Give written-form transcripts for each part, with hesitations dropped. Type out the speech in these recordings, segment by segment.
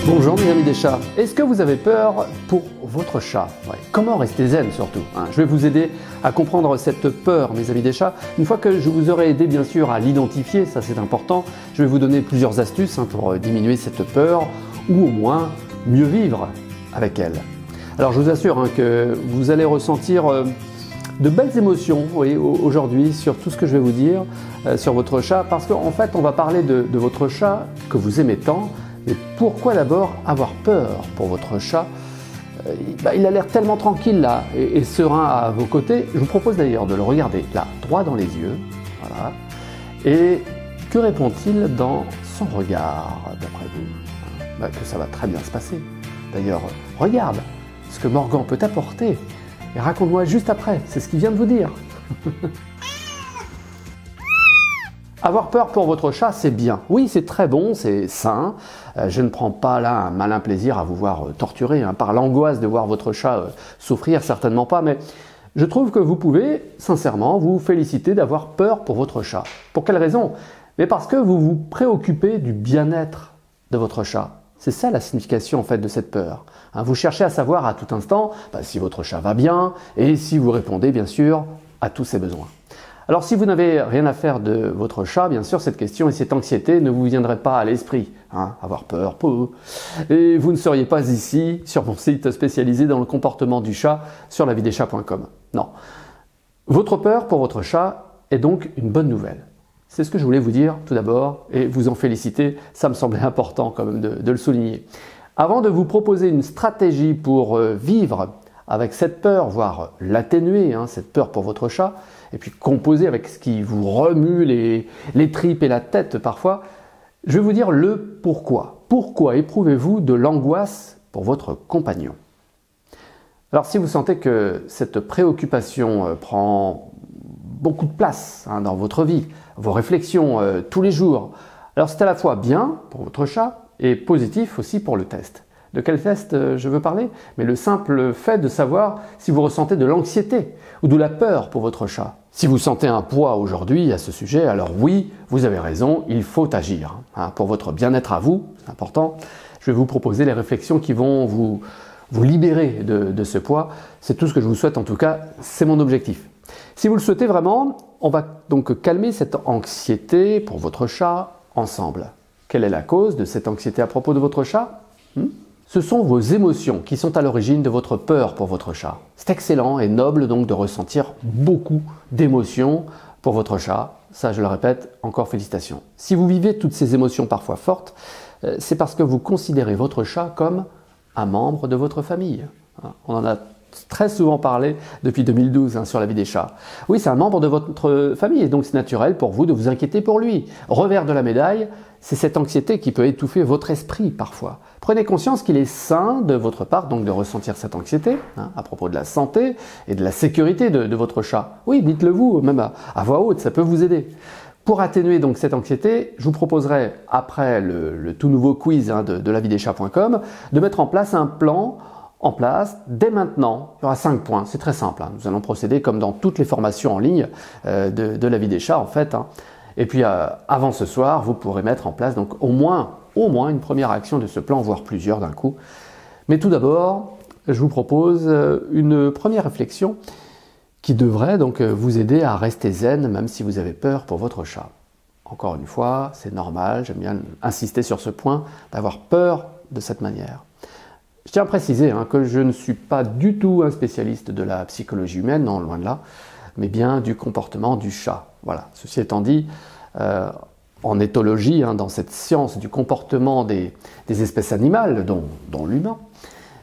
Bonjour mes amis des chats, est-ce que vous avez peur pour votre chat? Comment rester zen surtout, Je vais vous aider à comprendre cette peur mes amis des chats. Une fois que je vous aurai aidé bien sûr à l'identifier, ça c'est important, je vais vous donner plusieurs astuces pour diminuer cette peur ou au moins mieux vivre avec elle. Alors je vous assure que vous allez ressentir de belles émotions aujourd'hui sur tout ce que je vais vous dire sur votre chat, parce qu'en fait on va parler de votre chat que vous aimez tant. Mais pourquoi d'abord avoir peur pour votre chat? Il a l'air tellement tranquille là et serein à vos côtés. Je vous propose d'ailleurs de le regarder là, droit dans les yeux. Voilà. Et que répond-il dans son regard, d'après vous? Que ça va très bien se passer. D'ailleurs, regarde ce que Morgan peut t'apporter. Et raconte-moi juste après, c'est ce qu'il vient de vous dire. Avoir peur pour votre chat, c'est bien. Oui, c'est très bon, c'est sain. Je ne prends pas là un malin plaisir à vous voir torturer par l'angoisse de voir votre chat souffrir, certainement pas. Mais je trouve que vous pouvez, sincèrement, vous féliciter d'avoir peur pour votre chat. Pour quelle raison? Mais parce que vous vous préoccupez du bien-être de votre chat. C'est ça la signification en fait de cette peur. Vous cherchez à savoir à tout instant si votre chat va bien et si vous répondez bien sûr à tous ses besoins. Alors si vous n'avez rien à faire de votre chat, bien sûr cette question et cette anxiété ne vous viendraient pas à l'esprit. Avoir peur, et vous ne seriez pas ici sur mon site spécialisé dans le comportement du chat sur lavideschats.com. Non. Votre peur pour votre chat est donc une bonne nouvelle. C'est ce que je voulais vous dire tout d'abord et vous en féliciter, ça me semblait important quand même de le souligner. Avant de vous proposer une stratégie pour vivre avec cette peur, voire l'atténuer, cette peur pour votre chat, et puis composer avec ce qui vous remue les tripes et la tête parfois, je vais vous dire le pourquoi. Pourquoi éprouvez-vous de l'angoisse pour votre compagnon? Alors si vous sentez que cette préoccupation prend beaucoup de place dans votre vie, vos réflexions tous les jours, alors c'est à la fois bien pour votre chat et positif aussi pour le test. De quel test je veux parler? Mais le simple fait de savoir si vous ressentez de l'anxiété ou de la peur pour votre chat. Si vous sentez un poids aujourd'hui à ce sujet, alors oui, vous avez raison, il faut agir. Pour votre bien-être à vous, c'est important, je vais vous proposer les réflexions qui vont vous libérer de ce poids. C'est tout ce que je vous souhaite en tout cas, c'est mon objectif. Si vous le souhaitez vraiment, on va donc calmer cette anxiété pour votre chat ensemble. Quelle est la cause de cette anxiété à propos de votre chat? Ce sont vos émotions qui sont à l'origine de votre peur pour votre chat. C'est excellent et noble donc de ressentir beaucoup d'émotions pour votre chat. Ça, je le répète, encore félicitations. Si vous vivez toutes ces émotions parfois fortes, c'est parce que vous considérez votre chat comme un membre de votre famille. On en a très souvent parlé depuis 2012 sur la vie des chats. Oui, c'est un membre de votre famille et donc c'est naturel pour vous de vous inquiéter pour lui. Revers de la médaille, c'est cette anxiété qui peut étouffer votre esprit parfois. Prenez conscience qu'il est sain de votre part donc de ressentir cette anxiété à propos de la santé et de la sécurité de votre chat. Oui, dites-le vous, même à voix haute, ça peut vous aider. Pour atténuer donc cette anxiété, je vous proposerai, après le tout nouveau quiz de lavideschats.com, de mettre en place un plan dès maintenant. Il y aura 5 points, c'est très simple. Nous allons procéder comme dans toutes les formations en ligne de la vie des chats en fait. Et puis avant ce soir, vous pourrez mettre en place donc au moins une première action de ce plan, voire plusieurs d'un coup. Mais tout d'abord, je vous propose une première réflexion qui devrait donc vous aider à rester zen même si vous avez peur pour votre chat. Encore une fois, c'est normal, j'aime bien insister sur ce point, d'avoir peur de cette manière. Je tiens à préciser que je ne suis pas du tout un spécialiste de la psychologie humaine, non, loin de là, mais bien du comportement du chat. Voilà. Ceci étant dit, en éthologie, dans cette science du comportement des espèces animales, dont l'humain,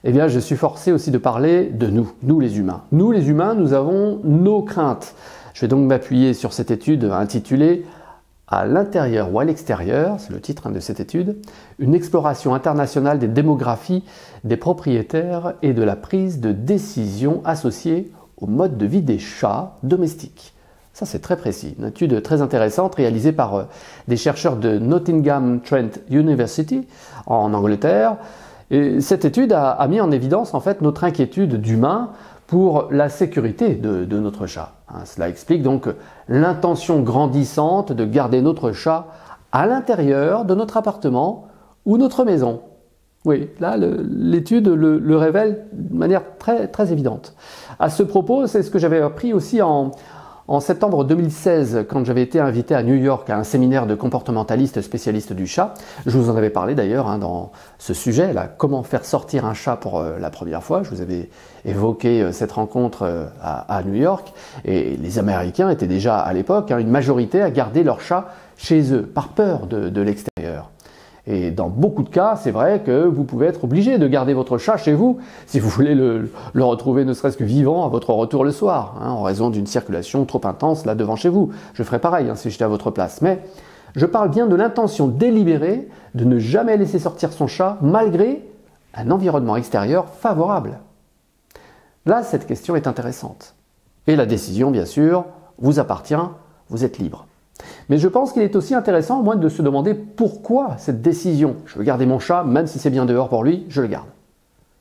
eh bien, je suis forcé aussi de parler de nous les humains. Nous les humains, nous avons nos craintes. Je vais donc m'appuyer sur cette étude intitulée « À l'intérieur ou à l'extérieur », c'est le titre de cette étude, une exploration internationale des démographies des propriétaires et de la prise de décision associée au mode de vie des chats domestiques. Ça, c'est très précis. Une étude très intéressante réalisée par des chercheurs de Nottingham Trent University en Angleterre. Et cette étude a mis en évidence en fait notre inquiétude d'humains pour la sécurité de notre chat. Cela explique donc l'intention grandissante de garder notre chat à l'intérieur de notre appartement ou notre maison. Oui, là, l'étude le révèle de manière très, très évidente. À ce propos, c'est ce que j'avais appris aussi en septembre 2016, quand j'avais été invité à New York à un séminaire de comportementalistes spécialistes du chat. Je vous en avais parlé d'ailleurs dans ce sujet, là, comment faire sortir un chat pour la première fois. Je vous avais évoqué cette rencontre à New York. Et les Américains étaient déjà à l'époque une majorité à garder leur chat chez eux, par peur de l'extérieur. Et dans beaucoup de cas, c'est vrai que vous pouvez être obligé de garder votre chat chez vous si vous voulez le retrouver ne serait-ce que vivant à votre retour le soir, en raison d'une circulation trop intense là devant chez vous. Je ferais pareil si j'étais à votre place. Mais je parle bien de l'intention délibérée de ne jamais laisser sortir son chat malgré un environnement extérieur favorable. Là, cette question est intéressante. Et la décision, bien sûr, vous appartient, vous êtes libre. Mais je pense qu'il est aussi intéressant, au moins, de se demander pourquoi cette décision. Je veux garder mon chat, même si c'est bien dehors pour lui, je le garde.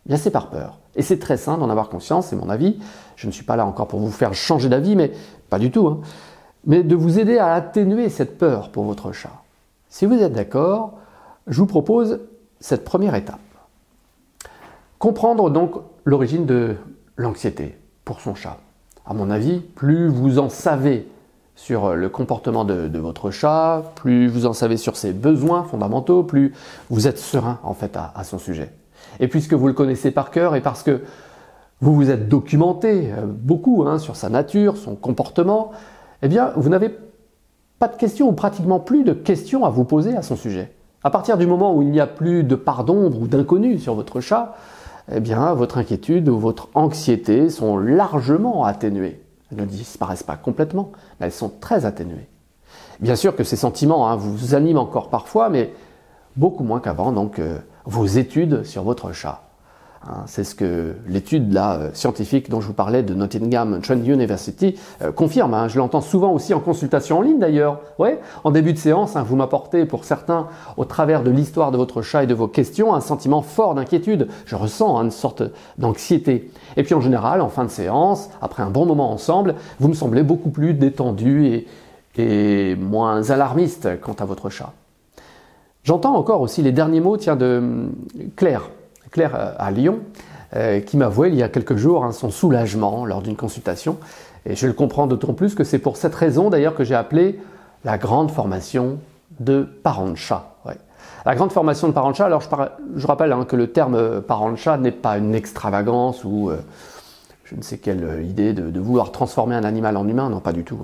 Bien, c'est par peur. Et c'est très sain d'en avoir conscience, c'est mon avis. Je ne suis pas là encore pour vous faire changer d'avis, mais pas du tout. Mais de vous aider à atténuer cette peur pour votre chat. Si vous êtes d'accord, je vous propose cette première étape. Comprendre donc l'origine de l'anxiété pour son chat. À mon avis, plus vous en savez sur le comportement de votre chat, plus vous en savez sur ses besoins fondamentaux, plus vous êtes serein en fait à son sujet. Et puisque vous le connaissez par cœur et parce que vous vous êtes documenté beaucoup sur sa nature, son comportement, eh bien vous n'avez pas de questions ou pratiquement plus de questions à vous poser à son sujet. À partir du moment où il n'y a plus de part d'ombre ou d'inconnu sur votre chat, eh bien votre inquiétude ou votre anxiété sont largement atténuées. Elles ne disparaissent pas complètement, mais elles sont très atténuées. Bien sûr que ces sentiments vous animent encore parfois, mais beaucoup moins qu'avant, donc vos études sur votre chat. C'est ce que l'étude scientifique dont je vous parlais de Nottingham Trent University confirme. Je l'entends souvent aussi en consultation en ligne d'ailleurs. Ouais, en début de séance, vous m'apportez pour certains, au travers de l'histoire de votre chat et de vos questions, un sentiment fort d'inquiétude. Je ressens une sorte d'anxiété. Et puis en général, en fin de séance, après un bon moment ensemble, vous me semblez beaucoup plus détendu et moins alarmiste quant à votre chat. J'entends encore aussi les derniers mots de Claire à Lyon, qui m'avouait il y a quelques jours son soulagement lors d'une consultation. Et je le comprends d'autant plus que c'est pour cette raison d'ailleurs que j'ai appelé la grande formation de parents de chat. Ouais. La grande formation de parents de chat, alors je rappelle que le terme parent de chat n'est pas une extravagance ou je ne sais quelle idée de vouloir transformer un animal en humain, non pas du tout.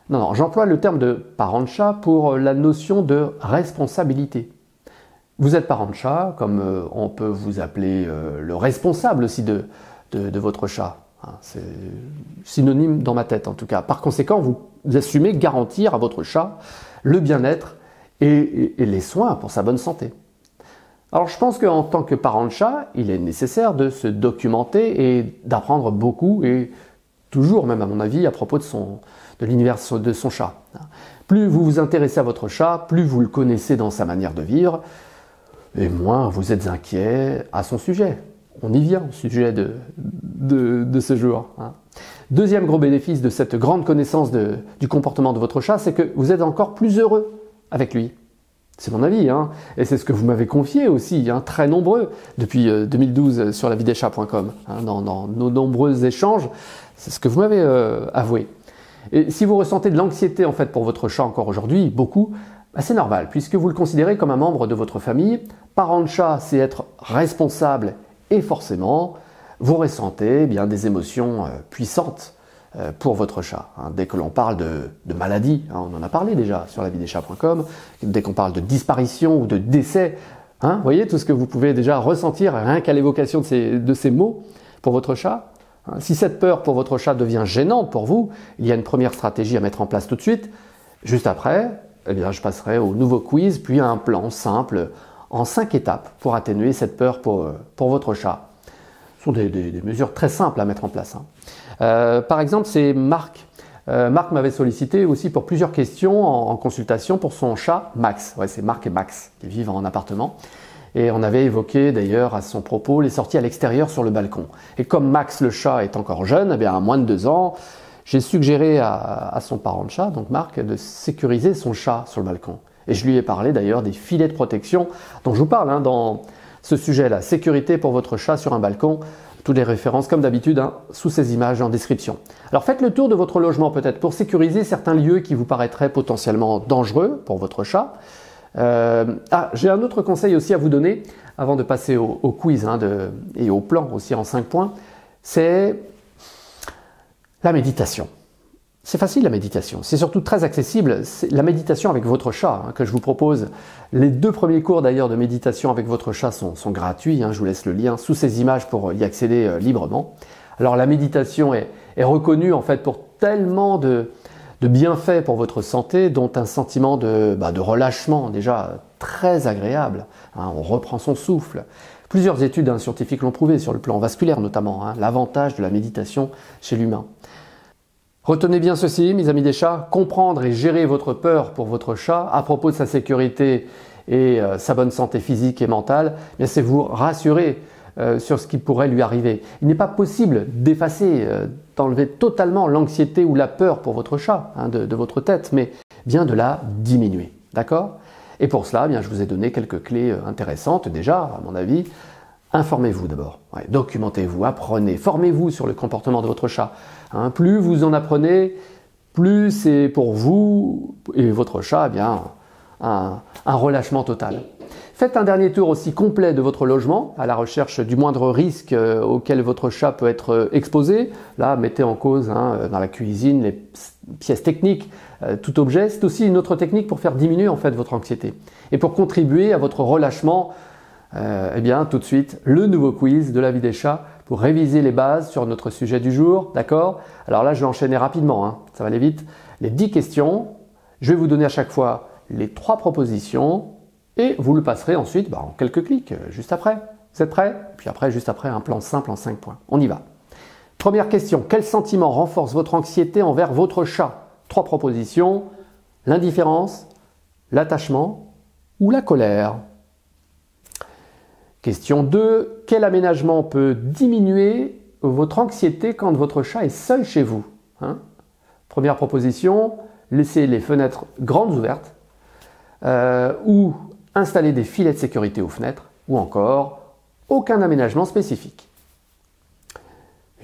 Non, j'emploie le terme de parent de chat pour la notion de responsabilité. Vous êtes parent de chat, comme on peut vous appeler le responsable aussi de votre chat. C'est synonyme dans ma tête en tout cas. Par conséquent, vous assumez garantir à votre chat le bien-être et les soins pour sa bonne santé. Alors je pense qu'en tant que parent de chat, il est nécessaire de se documenter et d'apprendre beaucoup et toujours même à mon avis à propos de l'univers de son chat. Plus vous vous intéressez à votre chat, plus vous le connaissez dans sa manière de vivre, et moins vous êtes inquiet à son sujet. On y vient au sujet de ce jour. Deuxième gros bénéfice de cette grande connaissance du comportement de votre chat, c'est que vous êtes encore plus heureux avec lui. C'est mon avis, et c'est ce que vous m'avez confié aussi, très nombreux, depuis 2012 sur lavideschats.com, dans nos nombreux échanges, c'est ce que vous m'avez avoué. Et si vous ressentez de l'anxiété en fait pour votre chat encore aujourd'hui, beaucoup, c'est normal, puisque vous le considérez comme un membre de votre famille. Parent de chat, c'est être responsable et forcément, vous ressentez des émotions puissantes pour votre chat. Dès que l'on parle de maladie, on en a parlé déjà sur lavideschats.com, dès qu'on parle de disparition ou de décès, vous voyez tout ce que vous pouvez déjà ressentir rien qu'à l'évocation de ces mots pour votre chat. Si cette peur pour votre chat devient gênante pour vous, il y a une première stratégie à mettre en place tout de suite. Juste après, je passerai au nouveau quiz, puis à un plan simple en 5 étapes pour atténuer cette peur pour votre chat. Ce sont des mesures très simples à mettre en place. Par exemple, c'est Marc. Marc m'avait sollicité aussi pour plusieurs questions en consultation pour son chat Max. Ouais, c'est Marc et Max qui vivent en appartement. Et on avait évoqué d'ailleurs à son propos les sorties à l'extérieur sur le balcon. Et comme Max le chat est encore jeune, à moins de 2 ans, j'ai suggéré à son parent de chat, donc Marc, de sécuriser son chat sur le balcon. Et je lui ai parlé d'ailleurs des filets de protection dont je vous parle ce sujet-là, sécurité pour votre chat sur un balcon. Toutes les références, comme d'habitude, hein, sous ces images en description. Alors faites le tour de votre logement peut-être pour sécuriser certains lieux qui vous paraîtraient potentiellement dangereux pour votre chat. J'ai un autre conseil aussi à vous donner avant de passer au quiz hein, et au plan aussi en 5 points. C'est la méditation. C'est facile la méditation, c'est surtout très accessible. C'est la méditation avec votre chat hein, que je vous propose. Les 2 premiers cours d'ailleurs de méditation avec votre chat sont gratuits. Hein, je vous laisse le lien sous ces images pour y accéder librement. Alors la méditation est reconnue en fait pour tellement de bienfaits pour votre santé, dont un sentiment de relâchement déjà très agréable. Hein, on reprend son souffle. Plusieurs études hein, scientifiques l'ont prouvé sur le plan vasculaire notamment, hein, l'avantage de la méditation chez l'humain. Retenez bien ceci, mes amis des chats, comprendre et gérer votre peur pour votre chat à propos de sa sécurité et sa bonne santé physique et mentale, c'est vous rassurer sur ce qui pourrait lui arriver. Il n'est pas possible d'effacer, d'enlever totalement l'anxiété ou la peur pour votre chat hein, de votre tête, mais bien de la diminuer. D'accord ? Et pour cela, je vous ai donné quelques clés intéressantes déjà, à mon avis. Informez-vous d'abord, documentez-vous, apprenez, formez-vous sur le comportement de votre chat. Hein, plus vous en apprenez, plus c'est pour vous et votre chat un relâchement total. Faites un dernier tour aussi complet de votre logement à la recherche du moindre risque auquel votre chat peut être exposé. Là, mettez en cause dans la cuisine les pièces techniques, tout objet. C'est aussi une autre technique pour faire diminuer en fait votre anxiété. Et pour contribuer à votre relâchement, tout de suite, le nouveau quiz de la vie des chats pour réviser les bases sur notre sujet du jour, d'accord? Alors là, je vais enchaîner rapidement, hein, ça va aller vite. Les 10 questions, je vais vous donner à chaque fois les 3 propositions et vous le passerez ensuite en quelques clics, juste après. Vous êtes prêts? Puis après, juste après, un plan simple en 5 points. On y va. Première question, quel sentiment renforce votre anxiété envers votre chat? 3 propositions, l'indifférence, l'attachement ou la colère? Question 2. Quel aménagement peut diminuer votre anxiété quand votre chat est seul chez vous? Première proposition, laisser les fenêtres grandes ouvertes ou installer des filets de sécurité aux fenêtres ou encore aucun aménagement spécifique.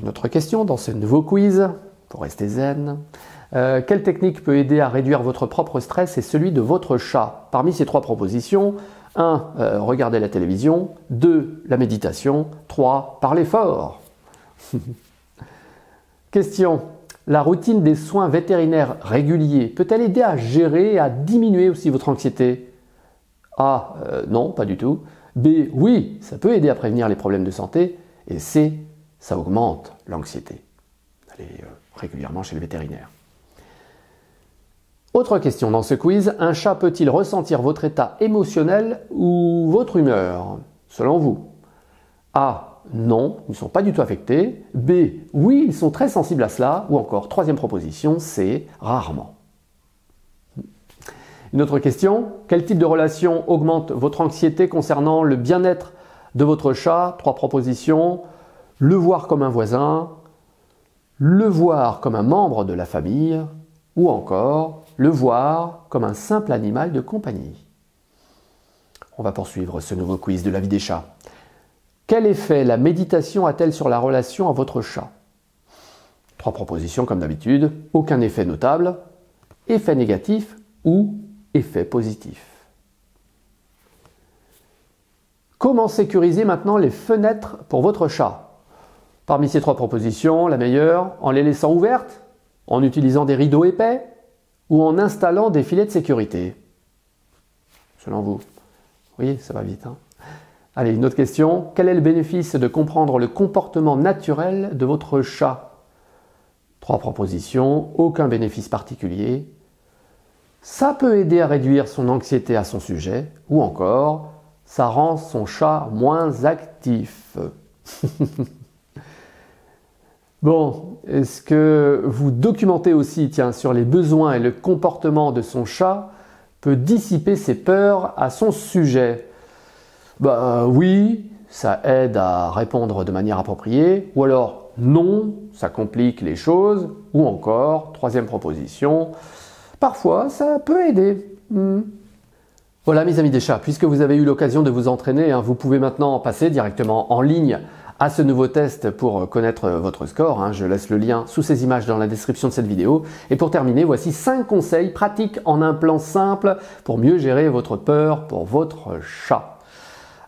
Une autre question dans ce nouveau quiz, pour rester zen. Quelle technique peut aider à réduire votre propre stress et celui de votre chat? Parmi ces 3 propositions, 1. Regarder la télévision. 2. La méditation. 3. Parler fort. Question. La routine des soins vétérinaires réguliers peut-elle aider à gérer et à diminuer aussi votre anxiété? A. Non, pas du tout. B. Oui, ça peut aider à prévenir les problèmes de santé. Et C. Ça augmente l'anxiété. Allez régulièrement chez le vétérinaire. Autre question dans ce quiz, un chat peut-il ressentir votre état émotionnel ou votre humeur, selon vous? A. Non, ils ne sont pas du tout affectés. B. Oui, ils sont très sensibles à cela. Ou encore, 3e proposition, C. Rarement. Une autre question, quel type de relation augmente votre anxiété concernant le bien-être de votre chat? 3 propositions, le voir comme un voisin, le voir comme un membre de la famille, ou encore le voir comme un simple animal de compagnie. On va poursuivre ce nouveau quiz de la vie des chats. Quel effet la méditation a-t-elle sur la relation à votre chat? 3 propositions comme d'habitude, aucun effet notable, effet négatif ou effet positif. Comment sécuriser maintenant les fenêtres pour votre chat? Parmi ces 3 propositions, la meilleure, en les laissant ouvertes, en utilisant des rideaux épais ou en installant des filets de sécurité? Selon vous. Oui, ça va vite. Allez, une autre question. Quel est le bénéfice de comprendre le comportement naturel de votre chat? 3 propositions, aucun bénéfice particulier. Ça peut aider à réduire son anxiété à son sujet, ou encore, ça rend son chat moins actif. Bon, est-ce que vous documentez aussi, sur les besoins et le comportement de son chat peut dissiper ses peurs à son sujet? Oui, ça aide à répondre de manière appropriée, ou alors non, ça complique les choses, ou encore, 3e proposition, parfois ça peut aider. Voilà mes amis des chats, puisque vous avez eu l'occasion de vous entraîner, vous pouvez maintenant passer directement en ligne à ce nouveau test pour connaître votre score. Je laisse le lien sous ces images dans la description de cette vidéo. Et pour terminer, voici 5 conseils pratiques en un plan simple pour mieux gérer votre peur pour votre chat.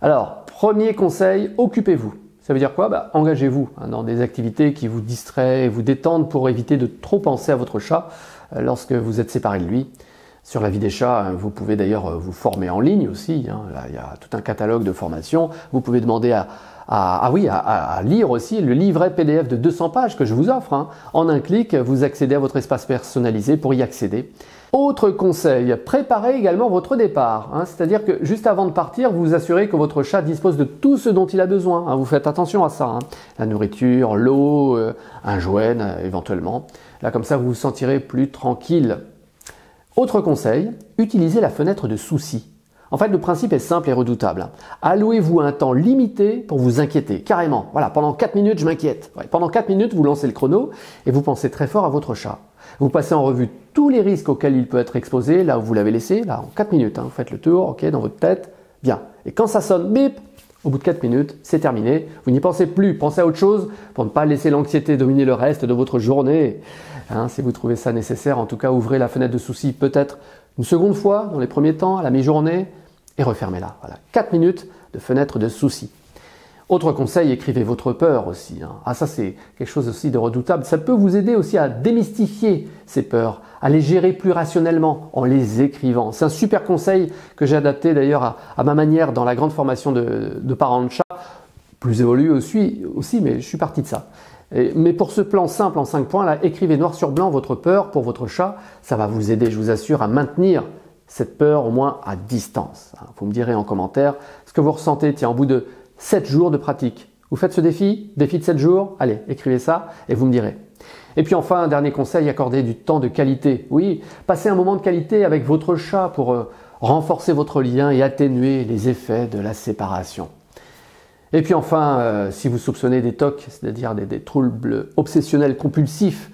Alors, premier conseil, occupez-vous. Ça veut dire quoi? Engagez-vous dans des activités qui vous distraient et vous détendent pour éviter de trop penser à votre chat lorsque vous êtes séparé de lui. Sur la vie des chats, vous pouvez d'ailleurs vous former en ligne aussi. Là, il y a tout un catalogue de formations. Vous pouvez demander à lire aussi le livret PDF de 200 pages que je vous offre. En un clic, vous accédez à votre espace personnalisé pour y accéder. Autre conseil, préparez également votre départ. C'est-à-dire que juste avant de partir, vous vous assurez que votre chat dispose de tout ce dont il a besoin. Vous faites attention à ça. La nourriture, l'eau, un jouet éventuellement. Là, comme ça, vous vous sentirez plus tranquille. Autre conseil, utilisez la fenêtre de souci. En fait, le principe est simple et redoutable. Allouez-vous un temps limité pour vous inquiéter, carrément. Voilà, pendant 4 minutes, je m'inquiète. Pendant 4 minutes, vous lancez le chrono et vous pensez très fort à votre chat. Vous passez en revue tous les risques auxquels il peut être exposé, là où vous l'avez laissé, là en 4 minutes. Vous faites le tour, ok, dans votre tête, bien. Et quand ça sonne, bip, au bout de 4 minutes, c'est terminé. Vous n'y pensez plus, pensez à autre chose pour ne pas laisser l'anxiété dominer le reste de votre journée. Si vous trouvez ça nécessaire, en tout cas, ouvrez la fenêtre de souci peut-être une seconde fois dans les premiers temps, à la mi-journée, et refermez-la. Voilà, 4 minutes de fenêtre de souci. Autre conseil, écrivez votre peur aussi. Ça, c'est quelque chose aussi de redoutable. Ça peut vous aider aussi à démystifier ces peurs, à les gérer plus rationnellement en les écrivant. C'est un super conseil que j'ai adapté d'ailleurs à ma manière dans la grande formation de parents de chat, plus évolué aussi, mais je suis parti de ça. Mais pour ce plan simple en 5 points, là, écrivez noir sur blanc votre peur pour votre chat. Ça va vous aider, je vous assure, à maintenir cette peur au moins à distance. Vous me direz en commentaire ce que vous ressentez au bout de 7 jours de pratique. Vous faites ce défi de 7 jours? Allez, écrivez ça et vous me direz. Et puis enfin, un dernier conseil, accordez du temps de qualité. Oui, passez un moment de qualité avec votre chat pour renforcer votre lien et atténuer les effets de la séparation. Et puis enfin, si vous soupçonnez des TOC, c'est-à-dire des troubles obsessionnels compulsifs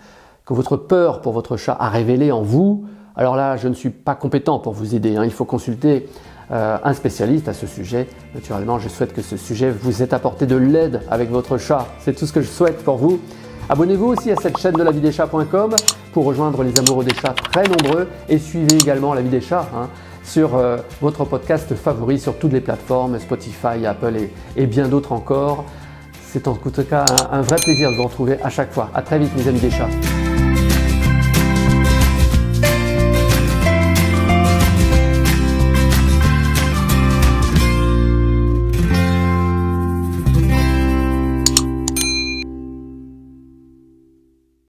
que votre peur pour votre chat a révélé en vous, alors là, je ne suis pas compétent pour vous aider. Il faut consulter un spécialiste à ce sujet. Naturellement, je souhaite que ce sujet vous ait apporté de l'aide avec votre chat. C'est tout ce que je souhaite pour vous. Abonnez-vous aussi à cette chaîne de laviedeschats.com pour rejoindre les amoureux des chats très nombreux et suivez également La Vie des Chats sur votre podcast favori sur toutes les plateformes, Spotify, Apple et bien d'autres encore. C'est en tout cas un vrai plaisir de vous retrouver à chaque fois. À très vite mes amis des chats.